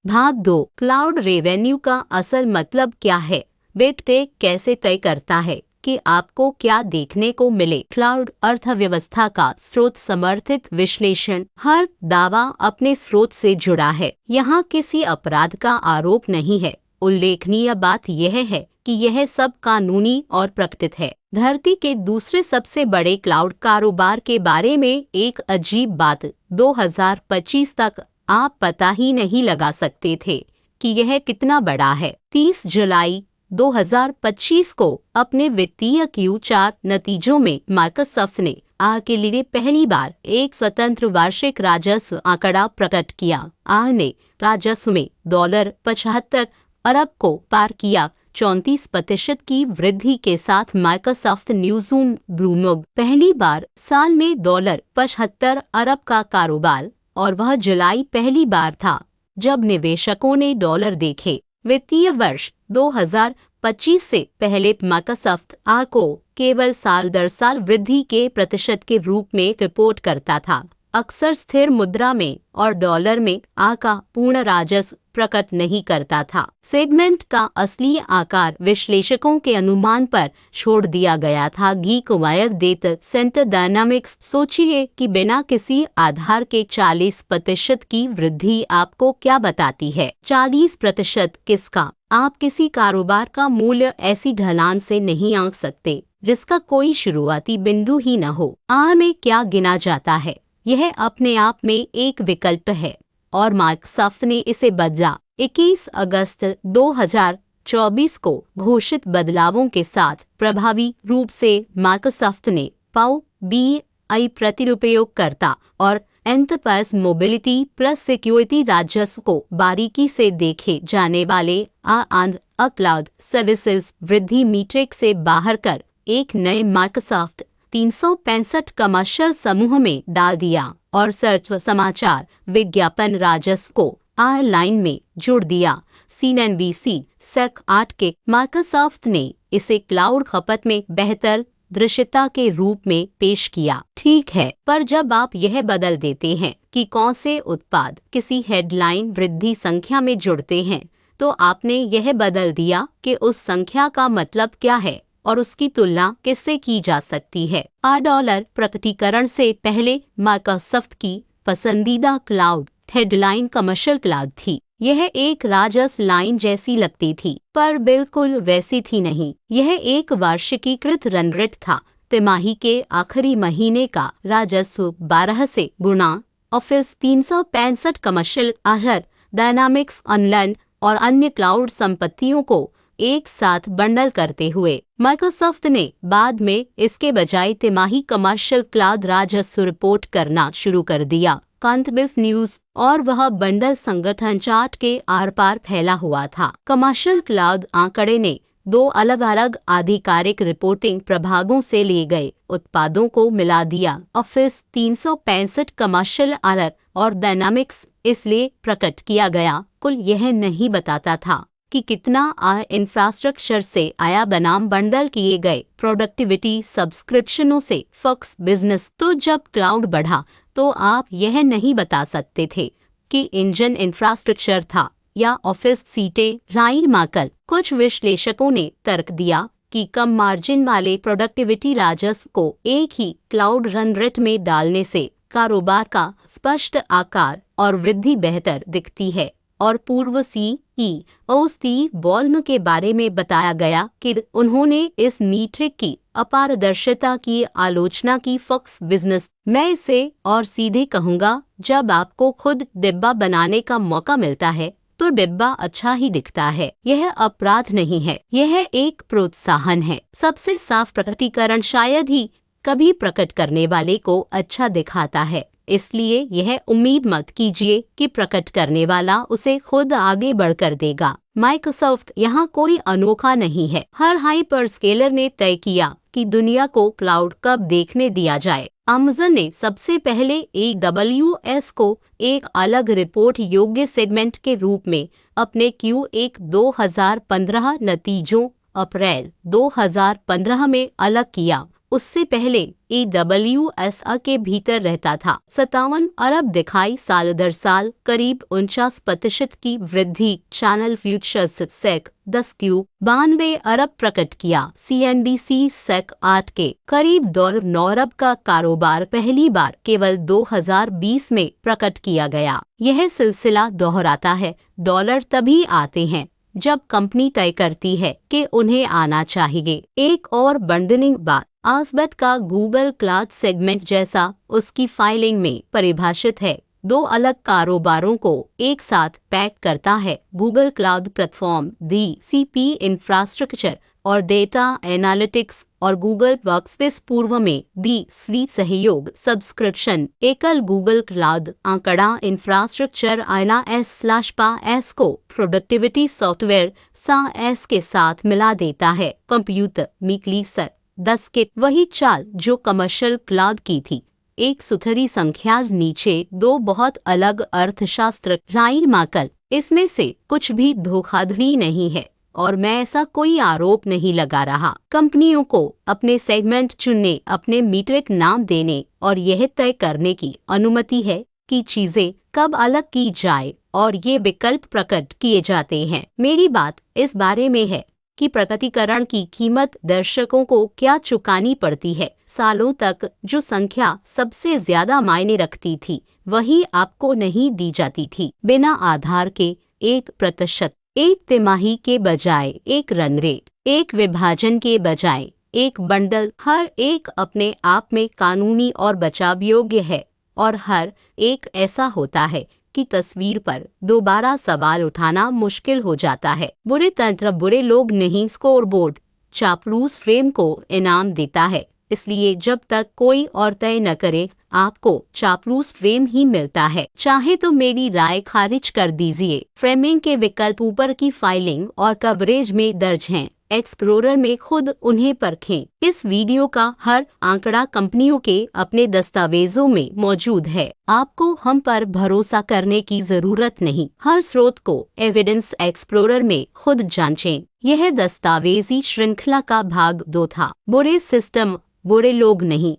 भाग 2, cloud revenue का असल मतलब क्या है। बिग टेक कैसे तय करता है कि आपको क्या देखने को मिले। क्लाउड अर्थव्यवस्था का स्रोत समर्थित विश्लेषण। हर दावा अपने स्रोत से जुड़ा है। यहाँ किसी अपराध का आरोप नहीं है। उल्लेखनीय बात यह है कि यह सब कानूनी और प्रकटित है। धरती के दूसरे सबसे बड़े क्लाउड कारोबार के बारे में एक अजीब बात, 2025 तक आप पता ही नहीं लगा सकते थे कि यह कितना बड़ा है। 30 जुलाई 2025 को अपने वित्तीय Q4 नतीजों में माइक्रोसॉफ्ट ने आय के लिए पहली बार एक स्वतंत्र वार्षिक राजस्व आंकड़ा प्रकट किया। आय ने राजस्व में $75 अरब को पार किया। 34% की वृद्धि के साथ माइक्रोसॉफ्ट न्यूज़ ब्लूमबर्ग पहली बार साल में $75 अरब का कारोबार, और वह जुलाई पहली बार था जब निवेशकों ने डॉलर देखे। वित्तीय वर्ष 2025 से पहले माइक्रोसॉफ्ट आय को केवल साल दर साल वृद्धि के प्रतिशत के रूप में रिपोर्ट करता था, अक्सर स्थिर मुद्रा में और डॉलर में आय का पूर्ण राजस्व प्रकट नहीं करता था। सेगमेंट का असली आकार विश्लेषकों के अनुमान पर छोड़ दिया गया था। गीकवायर डेटा सेंटर डायनामिक्स। सोचिए कि बिना किसी आधार के 40% की वृद्धि आपको क्या बताती है। 40% किसका? आप किसी कारोबार का मूल्य ऐसी ढलान से नहीं आंक सकते जिसका कोई शुरुआती बिंदु ही न हो। आय में क्या गिना जाता है, यह अपने आप में एक विकल्प है और माइक्रोसॉफ्ट ने इसे बदला। 21 अगस्त 2024 को घोषित बदलावों के साथ प्रभावी रूप से माइक्रोसॉफ्ट ने पावर BI प्रति उपयोगकर्ता और एंटरप्राइज मोबिलिटी प्लस सिक्योरिटी राजस्व को बारीकी से देखे जाने वाले क्लाउड सर्विसेज वृद्धि मीट्रिक से बाहर कर एक नए माइक्रोसॉफ्ट 365 कमर्शियल समूह में डाल दिया और सर्च समाचार विज्ञापन राजस्व को आय लाइन में जोड़ दिया। CNBC सेक 8 के माइक्रोसॉफ्ट ने इसे क्लाउड खपत में बेहतर दृश्यता के रूप में पेश किया। ठीक है, पर जब आप यह बदल देते हैं कि कौन से उत्पाद किसी हेडलाइन वृद्धि संख्या में जुड़ते हैं, तो आपने यह बदल दिया कि उस संख्या का मतलब क्या है और उसकी तुलना किससे की जा सकती है। $8 प्रकटीकरण से पहले माइक्रोसॉफ्ट की पसंदीदा क्लाउड हेडलाइन कमर्शियल क्लाउड थी। यह एक राजस्व लाइन जैसी लगती थी, पर बिल्कुल वैसी थी नहीं। यह एक वार्षिकीकृत रन रेट था। तिमाही के आखिरी महीने का राजस्व 12 से गुणा ऑफिस 365 कमर्शियल आजर डायनामिक्स ऑनलाइन और अन्य क्लाउड संपत्तियों को एक साथ बंडल करते हुए माइक्रोसॉफ्ट ने बाद में इसके बजाय तिमाही कमर्शियल क्लाउड राजस्व रिपोर्ट करना शुरू कर दिया। कंतबिस न्यूज और वह बंडल संगठन चार्ट के आर पार फैला हुआ था। कमर्शियल क्लाउड आंकड़े ने 2 अलग अलग आधिकारिक रिपोर्टिंग प्रभागों से लिए गए उत्पादों को मिला दिया। ऑफिस 365 कमर्शियल अलग और डायनामिक्स इसलिए प्रकट किया गया। कुल यह नहीं बताता था कि कितना आय इंफ्रास्ट्रक्चर से आया बनाम बंडल किए गए प्रोडक्टिविटी सब्सक्रिप्शनों से फॉक्स बिजनेस। तो जब क्लाउड बढ़ा तो आप यह नहीं बता सकते थे कि इंजन इंफ्रास्ट्रक्चर था या ऑफिस सीटें। राइन मार्कल। कुछ विश्लेषकों ने तर्क दिया कि कम मार्जिन वाले प्रोडक्टिविटी राजस्व को एक ही क्लाउड रन रेट में डालने से कारोबार का स्पष्ट आकार और वृद्धि बेहतर दिखती है। और पूर्व CEO स्टीव बॉल्म के बारे में बताया गया कि उन्होंने इस मीट्रिक की अपारदर्शिता की आलोचना की। Fox Business. मैं इसे और सीधे कहूँगा, जब आपको खुद डिब्बा बनाने का मौका मिलता है तो डिब्बा अच्छा ही दिखता है। यह अपराध नहीं है, यह एक प्रोत्साहन है। सबसे साफ प्रकटीकरण शायद ही कभी प्रकट करने वाले को अच्छा दिखाता है, इसलिए यह उम्मीद मत कीजिए कि प्रकट करने वाला उसे खुद आगे बढ़कर देगा। माइक्रोसॉफ्ट यहाँ कोई अनोखा नहीं है। हर हाइपरस्केलर ने तय किया कि दुनिया को क्लाउड कब देखने दिया जाए। अमेज़न ने सबसे पहले AWS को एक अलग रिपोर्ट योग्य सेगमेंट के रूप में अपने Q1 2015 नतीजों अप्रैल 2015 में अलग किया। उससे पहले AWS के भीतर रहता था। 57 अरब दिखाई साल दर साल करीब 49% की वृद्धि। चैनल फ्यूचर्स सेक 10 क्यू 92 अरब प्रकट किया। CNBC सेक 8 के करीब 9 अरब का कारोबार पहली बार केवल 2020 में प्रकट किया गया। यह सिलसिला दोहराता है। डॉलर तभी आते हैं जब कंपनी तय करती है कि उन्हें आना चाहिए। एक और बंडलिंग बात, अल्फाबेट का गूगल क्लाउड सेगमेंट जैसा उसकी फाइलिंग में परिभाषित है, 2 अलग कारोबारों को एक साथ पैक करता है। Google cloud platform DCP infrastructure और डेटा एनालिटिक्स और गूगल वर्कस्पेस पूर्व में D3 सहयोग सब्सक्रिप्शन। एकल गूगल क्लाउड आंकड़ा इंफ्रास्ट्रक्चर IaaS/PaaS को प्रोडक्टिविटी सॉफ्टवेयर SaaS के साथ मिला देता है। कंप्यूटर मीकली सर 10 के वही चाल जो कमर्शियल क्लाउड की थी। एक सुथरी संख्या नीचे 2 बहुत अलग अर्थशास्त्र। राइन मार्कल, इसमें से कुछ भी धोखाधड़ी नहीं है और मैं ऐसा कोई आरोप नहीं लगा रहा। कंपनियों को अपने सेगमेंट चुनने, अपने मीट्रिक नाम देने और यह तय करने की अनुमति है कि चीजें कब अलग की जाए और ये विकल्प प्रकट किए जाते हैं। मेरी बात इस बारे में है कि प्रकटीकरण की कीमत दर्शकों को क्या चुकानी पड़ती है। सालों तक जो संख्या सबसे ज्यादा मायने रखती थी वही आपको नहीं दी जाती थी। बिना आधार के 1%, एक तिमाही के बजाय एक रन रेट, एक विभाजन के बजाय एक बंडल, हर एक अपने आप में कानूनी और बचाव योग्य है और हर एक ऐसा होता है कि तस्वीर पर दोबारा सवाल उठाना मुश्किल हो जाता है। बुरे तंत्र बुरे लोग नहीं, स्कोरबोर्ड चापलूस फ्रेम को इनाम देता है। इसलिए जब तक कोई और तय न करे आपको चापलूस फ्रेम ही मिलता है। चाहे तो मेरी राय खारिज कर दीजिए। फ्रेमिंग के विकल्प ऊपर की फाइलिंग और कवरेज में दर्ज हैं। एक्सप्लोरर में खुद उन्हें परखें। इस वीडियो का हर आंकड़ा कंपनियों के अपने दस्तावेजों में मौजूद है। आपको हम पर भरोसा करने की जरूरत नहीं। हर स्रोत को एविडेंस एक्सप्लोरर में खुद जांचें। यह दस्तावेजी श्रृंखला का भाग 2 था। बुरे सिस्टम बुरे लोग नहीं,